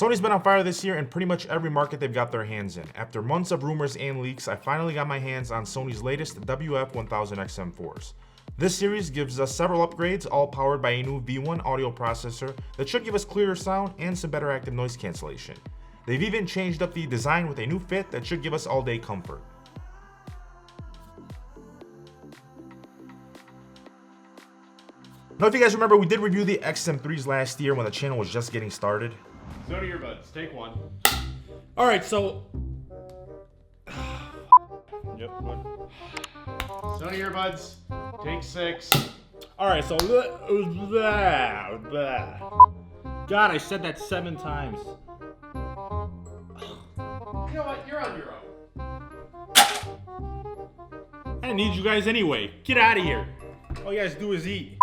Sony's been on fire this year in pretty much every market they've got their hands in. After months of rumors and leaks, I finally got my hands on Sony's latest WF 1000 XM4s. This series gives us several upgrades, all powered by a new V1 audio processor that should give us clearer sound and some better active noise cancellation. They've even changed up the design with a new fit that should give us all-day comfort. Now, if you guys remember, we did review the XM3s last year when the channel was just getting started. Sony earbuds, take one. All right, so Yep, one. Sony earbuds, take 6. all right, so God, I said that 7 times. You know what? You're on your own. I didn't need you guys anyway. Get out of here. All you guys do is eat.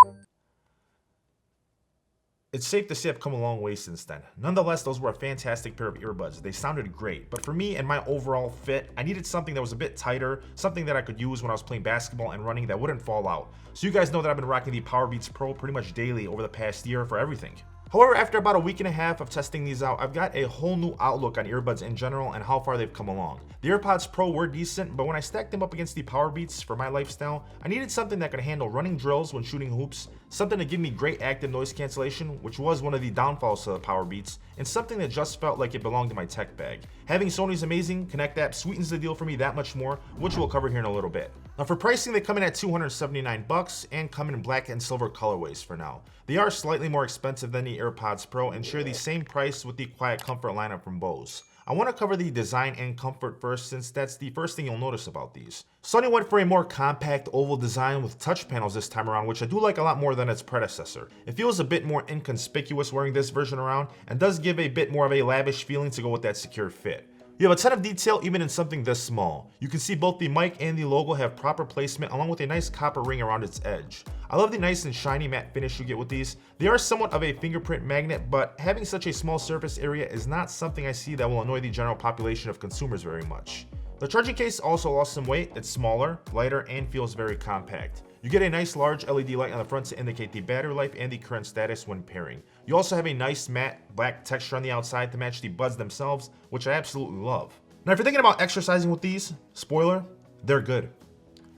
It's safe to say I've come a long way since then. Nonetheless, those were a fantastic pair of earbuds. They sounded great, but for me and my overall fit, I needed something that was a bit tighter, something that I could use when I was playing basketball and running that wouldn't fall out. So you guys know that I've been rocking the Powerbeats Pro pretty much daily over the past year for everything. However, after about a week and a half of testing these out, I've got a whole new outlook on earbuds in general and how far they've come along. The AirPods Pro were decent, but when I stacked them up against the Powerbeats for my lifestyle, I needed something that could handle running drills when shooting hoops, something to give me great active noise cancellation, which was one of the downfalls to the Powerbeats, and something that just felt like it belonged in my tech bag. Having Sony's amazing Connect app sweetens the deal for me that much more, which we'll cover here in a little bit. Now for pricing, they come in at $279 and come in black and silver colorways for now. They are slightly more expensive than the AirPods Pro and share the same price with the Quiet Comfort lineup from Bose. I want to cover the design and comfort first, since that's the first thing you'll notice about these. Sony went for a more compact oval design with touch panels this time around, which I do like a lot more than its predecessor. It feels a bit more inconspicuous wearing this version around and does give a bit more of a lavish feeling to go with that secure fit. You have a ton of detail even in something this small. You can see both the mic and the logo have proper placement along with a nice copper ring around its edge. I love the nice and shiny matte finish you get with these. They are somewhat of a fingerprint magnet, but having such a small surface area is not something I see that will annoy the general population of consumers very much. The charging case also lost some weight. It's smaller, lighter, and feels very compact. You get a nice large LED light on the front to indicate the battery life and the current status when pairing. You also have a nice matte black texture on the outside to match the buds themselves, which I absolutely love. Now if you're thinking about exercising with these, spoiler, they're good.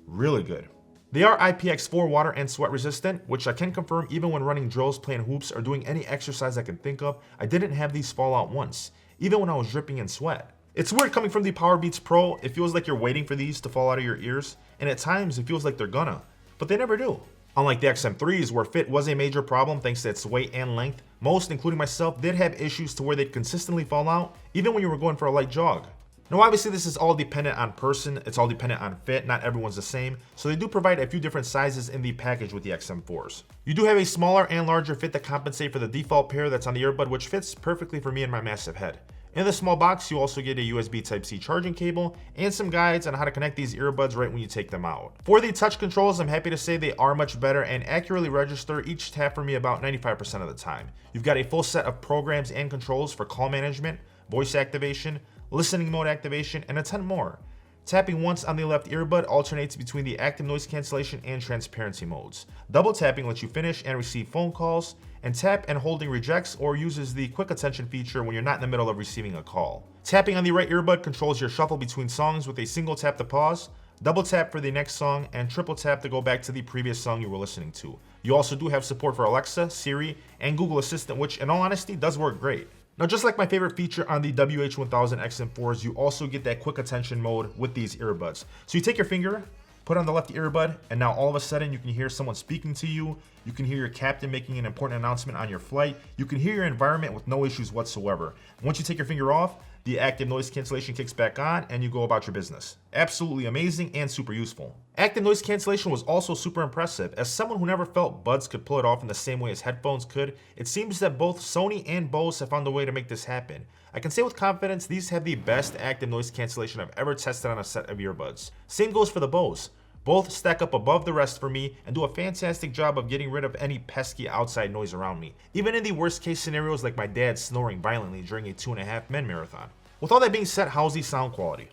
Really good. They are IPX4 water and sweat resistant, which I can confirm even when running drills, playing hoops, or doing any exercise I can think of, I didn't have these fall out once, even when I was dripping in sweat. It's weird coming from the Powerbeats Pro. It feels like you're waiting for these to fall out of your ears, and at times it feels like they're gonna, but they never do. Unlike the XM3s, where fit was a major problem thanks to its weight and length, most, including myself, did have issues to where they'd consistently fall out, even when you were going for a light jog. Now obviously this is all dependent on person, it's all dependent on fit, not everyone's the same, so they do provide a few different sizes in the package with the XM4s. You do have a smaller and larger fit to compensate for the default pair that's on the earbud, which fits perfectly for me and my massive head. In the small box, you also get a USB Type-C charging cable and some guides on how to connect these earbuds right when you take them out. For the touch controls, I'm happy to say they are much better and accurately register each tap for me about 95% of the time. You've got a full set of programs and controls for call management, voice activation, listening mode activation, and a ton more. Tapping once on the left earbud alternates between the active noise cancellation and transparency modes. Double tapping lets you finish and receive phone calls, and tap and holding rejects or uses the quick attention feature when you're not in the middle of receiving a call. Tapping on the right earbud controls your shuffle between songs with a single tap to pause, double tap for the next song, and triple tap to go back to the previous song you were listening to. You also do have support for Alexa, Siri, and Google Assistant, which in all honesty does work great. Now just like my favorite feature on the WH1000 XM4s, you also get that quick attention mode with these earbuds. So you take your finger, put on the left earbud, and now all of a sudden you can hear someone speaking to you, you can hear your captain making an important announcement on your flight, you can hear your environment with no issues whatsoever. Once you take your finger off, the active noise cancellation kicks back on and you go about your business. Absolutely amazing and super useful. Active noise cancellation was also super impressive. As someone who never felt buds could pull it off in the same way as headphones could, it seems that both Sony and Bose have found a way to make this happen. I can say with confidence these have the best active noise cancellation I've ever tested on a set of earbuds. Same goes for the Bose. Both stack up above the rest for me and do a fantastic job of getting rid of any pesky outside noise around me, even in the worst case scenarios like my dad snoring violently during a 2.5 men marathon. With all that being said, how's the sound quality?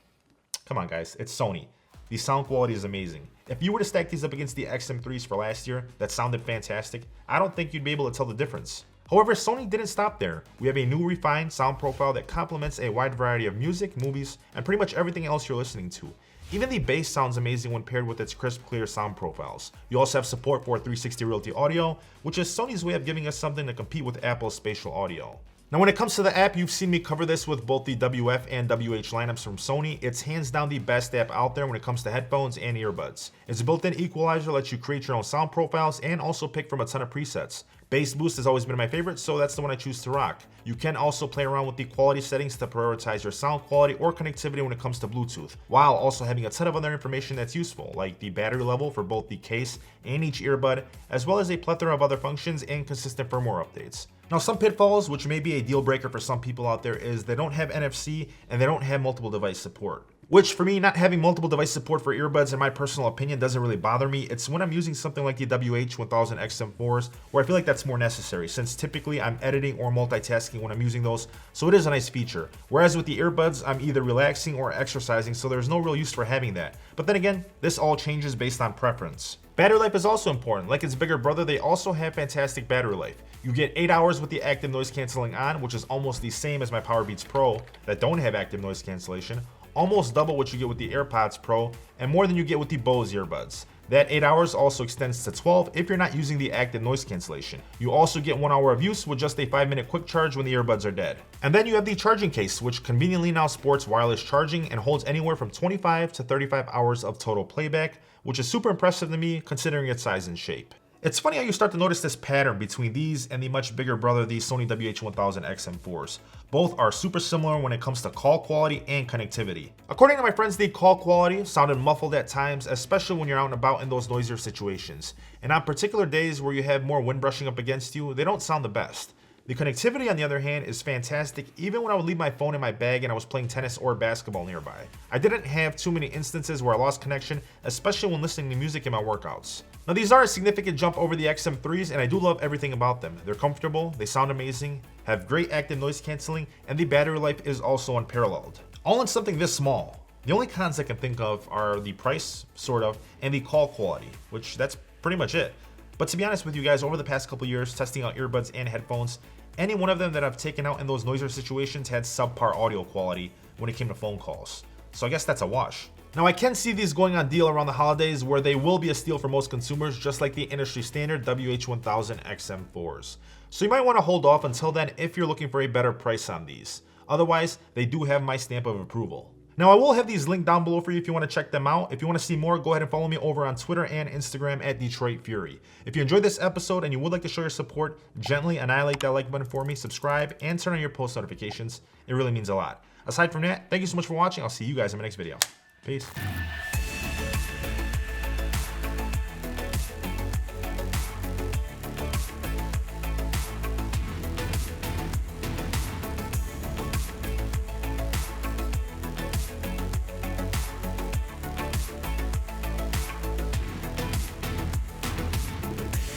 Come on guys, it's Sony. The sound quality is amazing. If you were to stack these up against the XM3s for last year that sounded fantastic, I don't think you'd be able to tell the difference. However, Sony didn't stop there. We have a new refined sound profile that complements a wide variety of music, movies, and pretty much everything else you're listening to. Even the bass sounds amazing when paired with its crisp, clear sound profiles. You also have support for 360 Realty Audio, which is Sony's way of giving us something to compete with Apple's spatial audio. Now when it comes to the app, you've seen me cover this with both the WF and WH lineups from Sony. It's hands down the best app out there when it comes to headphones and earbuds. Its built-in equalizer lets you create your own sound profiles and also pick from a ton of presets. Bass boost has always been my favorite, so that's the one I choose to rock. You can also play around with the quality settings to prioritize your sound quality or connectivity when it comes to Bluetooth, while also having a ton of other information that's useful, like the battery level for both the case and each earbud, as well as a plethora of other functions and consistent firmware updates. Now, some pitfalls, which may be a deal breaker for some people out there, is they don't have NFC and they don't have multiple device support. Which for me, not having multiple device support for earbuds, in my personal opinion, doesn't really bother me. It's when I'm using something like the WH-1000 XM4s where I feel like that's more necessary, since typically I'm editing or multitasking when I'm using those, so it is a nice feature. Whereas with the earbuds, I'm either relaxing or exercising, so there's no real use for having that. But then again, this all changes based on preference. Battery life is also important. Like its bigger brother, they also have fantastic battery life. You get 8 hours with the active noise canceling on, which is almost the same as my Powerbeats Pro that don't have active noise cancellation, almost double what you get with the AirPods Pro, and more than you get with the Bose earbuds. That 8 hours also extends to 12 if you're not using the active noise cancellation. You also get 1 hour of use with just a 5-minute quick charge when the earbuds are dead. And then you have the charging case, which conveniently now sports wireless charging and holds anywhere from 25 to 35 hours of total playback, which is super impressive to me considering its size and shape. It's funny how you start to notice this pattern between these and the much bigger brother, the Sony WH-1000 XM4s. Both are super similar when it comes to call quality and connectivity. According to my friends, the call quality sounded muffled at times, especially when you're out and about in those noisier situations. And on particular days where you have more wind brushing up against you, they don't sound the best. The connectivity, on the other hand, is fantastic even when I would leave my phone in my bag and I was playing tennis or basketball nearby. I didn't have too many instances where I lost connection, especially when listening to music in my workouts. Now these are a significant jump over the XM3s, and I do love everything about them. They're comfortable, they sound amazing, have great active noise canceling, and the battery life is also unparalleled. All in something this small. The only cons I can think of are the price, sort of, and the call quality, which that's pretty much it. But to be honest with you guys, over the past couple years, testing out earbuds and headphones, any one of them that I've taken out in those noisier situations had subpar audio quality when it came to phone calls. So I guess that's a wash. Now I can see these going on deal around the holidays where they will be a steal for most consumers, just like the industry standard WH-1000 XM4s. So you might want to hold off until then if you're looking for a better price on these. Otherwise, they do have my stamp of approval. Now I will have these linked down below for you if you want to check them out. If you want to see more, go ahead and follow me over on Twitter and Instagram at DetroitFury. If you enjoyed this episode and you would like to show your support, gently annihilate that like button for me, subscribe, and turn on your post notifications. It really means a lot. Aside from that, thank you so much for watching. I'll see you guys in my next video. Peace.